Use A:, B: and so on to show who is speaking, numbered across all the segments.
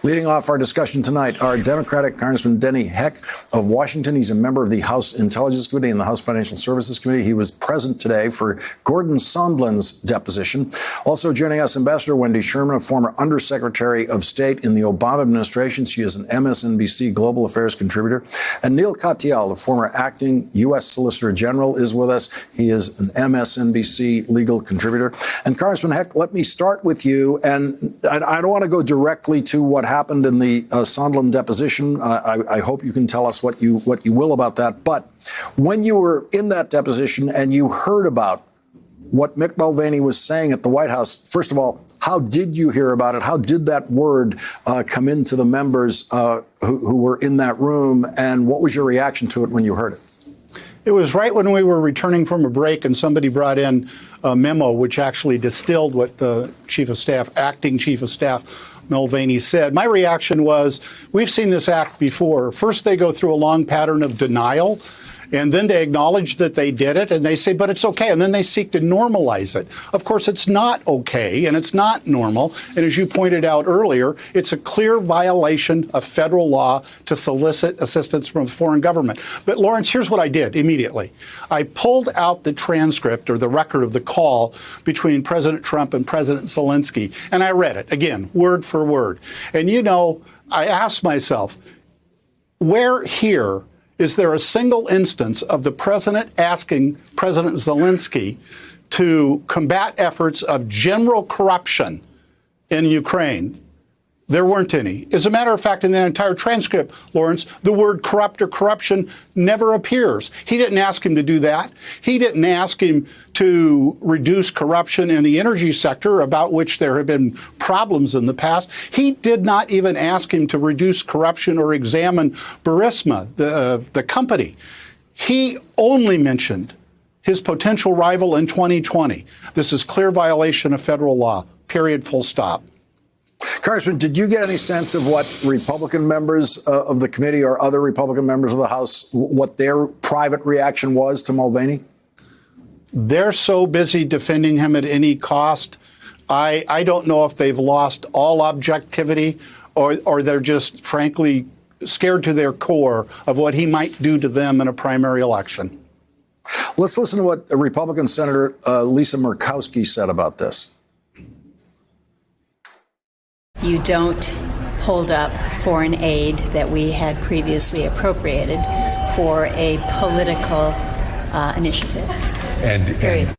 A: Leading off our discussion tonight, our Democratic Congressman Denny Heck of Washington. He's a member of the House Intelligence Committee and the House Financial Services Committee. He was present today for Gordon Sondland's deposition. Also joining us, Ambassador Wendy Sherman, a former Undersecretary of State in the Obama administration. She is an MSNBC Global Affairs contributor. And Neal, the former acting U.S. Solicitor General, is with us. He is an MSNBC legal contributor. And Congressman Heck, let me start with you. And I don't want to go directly to what happened in the Sondland deposition. I hope you can tell us what you will about that. But when you were in that deposition and you heard about what Mick Mulvaney was saying at the White House, first of all, how did you hear about it? How did that word come into the members who were in that room? And what was your reaction to it when you heard it?
B: It was right when we were returning from a break and somebody brought in a memo which actually distilled what the Chief of Staff, acting Chief of Staff Mulvaney said. My reaction was, we've seen this act before. First, they go through a long pattern of denial, and then they acknowledge that they did it, and they say, but it's okay, and then they seek to normalize it. Of course, it's not okay, and it's not normal, and as you pointed out earlier, it's a clear violation of federal law to solicit assistance from a foreign government. But, Lawrence, here's what I did immediately. I pulled out the transcript or the record of the call between President Trump and President Zelensky, and I read it, again, word for word. And, you know, I asked myself, where here is there a single instance of the president asking President Zelensky to combat efforts of general corruption in Ukraine? There weren't any. As a matter of fact, in that entire transcript, Lawrence, the word corrupt or corruption never appears. He didn't ask him to do that. He didn't ask him to reduce corruption in the energy sector, about which there have been problems in the past. He did not even ask him to reduce corruption or examine Burisma, the company. He only mentioned his potential rival in 2020. This is clear violation of federal law, period, full stop.
A: Congressman, did you get any sense of what Republican members of the committee or other Republican members of the House, what their private reaction was to Mulvaney?
B: They're so busy defending him at any cost. I don't know if they've lost all objectivity or they're just, frankly, scared to their core of what he might do to them in a primary election.
A: Let's listen to what Republican Senator Lisa Murkowski said about this.
C: You don't hold up foreign aid that we had previously appropriated for a political initiative. Period.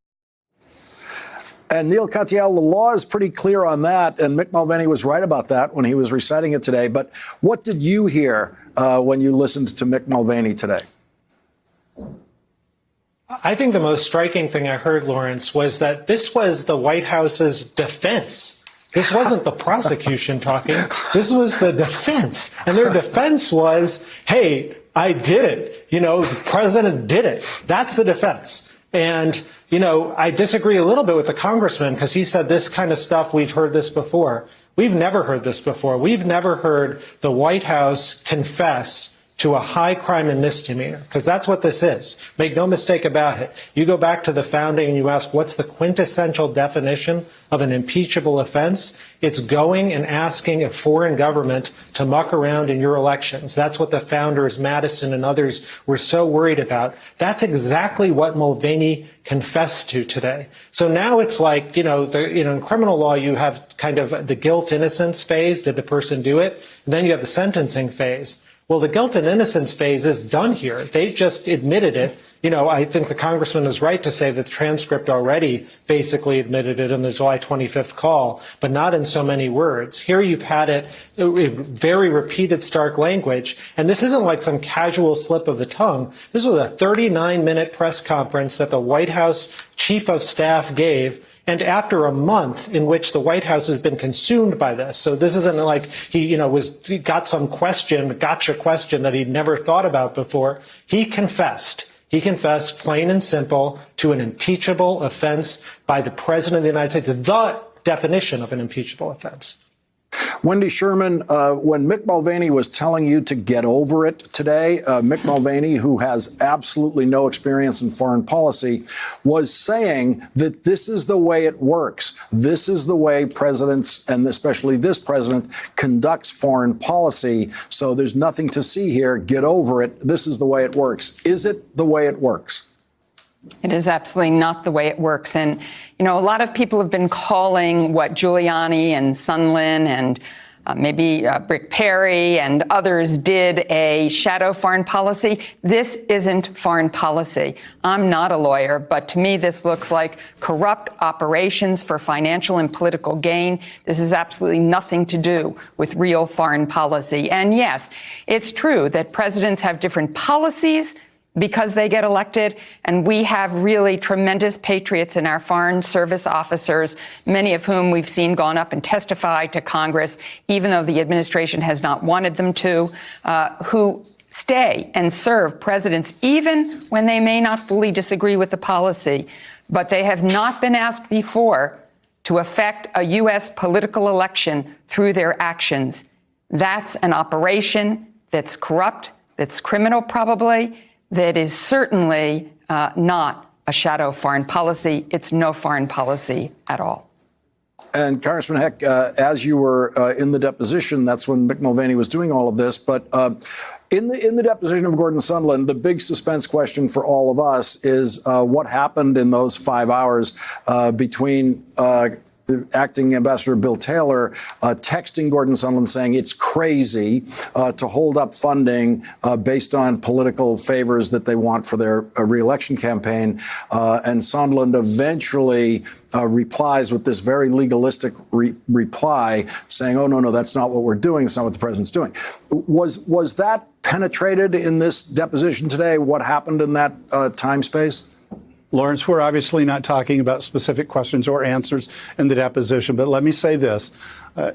A: And Neal, Katyal, the law is pretty clear on that, and Mick Mulvaney was right about that when he was reciting it today. But what did you hear when you listened to Mick Mulvaney today?
D: I think the most striking thing I heard, Lawrence, was that this was the White House's defense. This wasn't the prosecution talking. This was the defense. And their defense was, hey, I did it. You know, the president did it. That's the defense. And, you know, I disagree a little bit with the congressman because he said this kind of stuff, we've heard this before. We've never heard this before. We've never heard the White House confess to a high crime and misdemeanor, because that's what this is. Make no mistake about it. You go back to the founding and you ask, what's the quintessential definition of an impeachable offense? It's going and asking a foreign government to muck around in your elections. That's what the founders, Madison and others, were so worried about. That's exactly what Mulvaney confessed to today. So now it's like, in criminal law, you have kind of the guilt innocence phase. Did the person do it? And then you have the sentencing phase. Well, the guilt and innocence phase is done here. They just admitted it. You know, I think the congressman is right to say that the transcript already basically admitted it in the July 25th call, but not in so many words. Here you've had it in very repeated, stark language, and this isn't like some casual slip of the tongue. This was a 39-minute press conference that the White House Chief of Staff gave, and after a month in which the White House has been consumed by this. So this isn't like he got some gotcha question that he'd never thought about before. He confessed. He confessed plain and simple to an impeachable offense by the President of the United States, the definition of an impeachable offense.
A: Wendy Sherman, when Mick Mulvaney was telling you to get over it today, Mick Mulvaney, who has absolutely no experience in foreign policy, was saying that this is the way it works. This is the way presidents, and especially this president, conducts foreign policy. So there's nothing to see here. Get over it. This is the way it works. Is it the way it works?
E: It is absolutely not the way it works. And, you know, a lot of people have been calling what Giuliani and Sondland and maybe Rick Perry and others did a shadow foreign policy. This isn't foreign policy. I'm not a lawyer, but to me, this looks like corrupt operations for financial and political gain. This has absolutely nothing to do with real foreign policy. And yes, it's true that presidents have different policies because they get elected, and we have really tremendous patriots in our foreign service officers, many of whom we've seen gone up and testify to Congress, even though the administration has not wanted them to, who stay and serve presidents even when they may not fully disagree with the policy. But they have not been asked before to affect a U.S. political election through their actions. That's an operation that's corrupt, that's criminal probably, that is certainly not a shadow foreign policy. It's no foreign policy at all.
A: And Congressman Heck, as you were in the deposition, that's when Mick Mulvaney was doing all of this. But in the deposition of Gordon Sondland, the big suspense question for all of us is what happened in those 5 hours between Acting Ambassador Bill Taylor texting Gordon Sondland saying it's crazy to hold up funding based on political favors that they want for their reelection campaign. And Sondland eventually replies with this very legalistic reply saying, oh, no, that's not what we're doing. That's not what the president's doing. Was that penetrated in this deposition today? What happened in that time space?
B: Lawrence, we're obviously not talking about specific questions or answers in the deposition, but let me say this.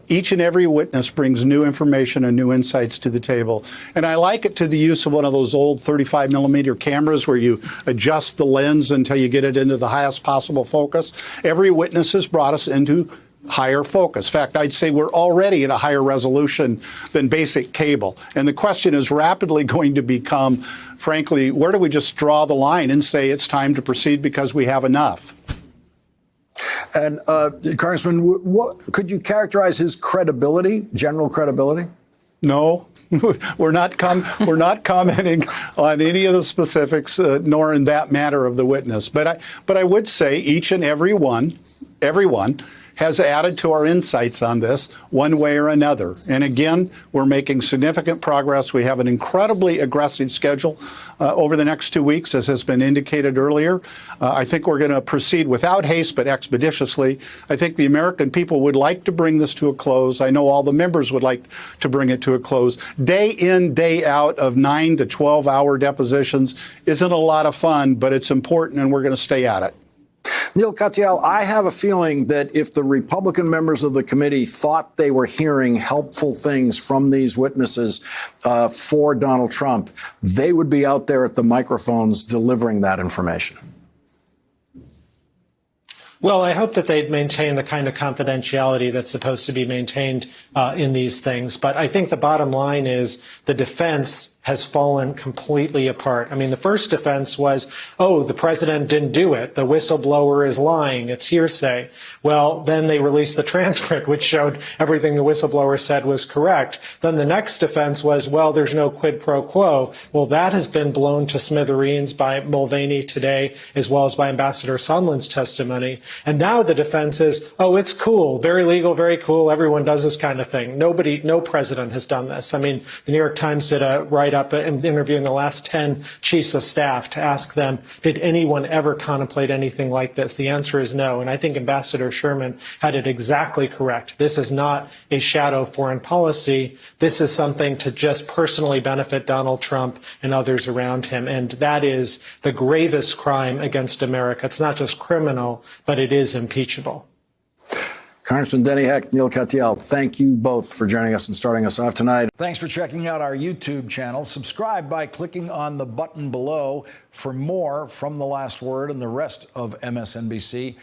B: Each and every witness brings new information and new insights to the table. And I like it to the use of one of those old 35 millimeter cameras where you adjust the lens until you get it into the highest possible focus. Every witness has brought us into higher focus. In fact, I'd say we're already at a higher resolution than basic cable. And the question is rapidly going to become, frankly, where do we just draw the line and say it's time to proceed because we have enough?
A: And Congressman, what could you characterize his credibility, general credibility?
B: No. We're not commenting on any of the specifics, nor in that matter of the witness. But I would say each and everyone has added to our insights on this one way or another. And again, we're making significant progress. We have an incredibly aggressive schedule over the next 2 weeks, as has been indicated earlier. I think we're going to proceed without haste, but expeditiously. I think the American people would like to bring this to a close. I know all the members would like to bring it to a close. Day in, day out of 9 to 12-hour depositions isn't a lot of fun, but it's important, and we're going to stay at it.
A: Neal, Katyal, I have a feeling that if the Republican members of the committee thought they were hearing helpful things from these witnesses for Donald Trump, they would be out there at the microphones delivering that information.
D: Well, I hope that they'd maintain the kind of confidentiality that's supposed to be maintained in these things. But I think the bottom line is the defense has fallen completely apart. I mean, the first defense was, oh, the president didn't do it. The whistleblower is lying. It's hearsay. Well, then they released the transcript, which showed everything the whistleblower said was correct. Then the next defense was, well, there's no quid pro quo. Well, that has been blown to smithereens by Mulvaney today, as well as by Ambassador Sondland's testimony. And now the defense is, oh, it's cool, very legal, very cool. Everyone does this kind of thing. No president has done this. I mean, the New York Times did a write-up interviewing the last 10 chiefs of staff to ask them, did anyone ever contemplate anything like this? The answer is no. And I think Ambassador Sherman had it exactly correct. This is not a shadow foreign policy. This is something to just personally benefit Donald Trump and others around him. And that is the gravest crime against America. It's not just criminal, but it is impeachable.
A: Congressman Denny Heck, Neal Katyal, thank you both for joining us and starting us off tonight. Thanks for checking out our YouTube channel. Subscribe by clicking on the button below for more from The Last Word and the rest of MSNBC.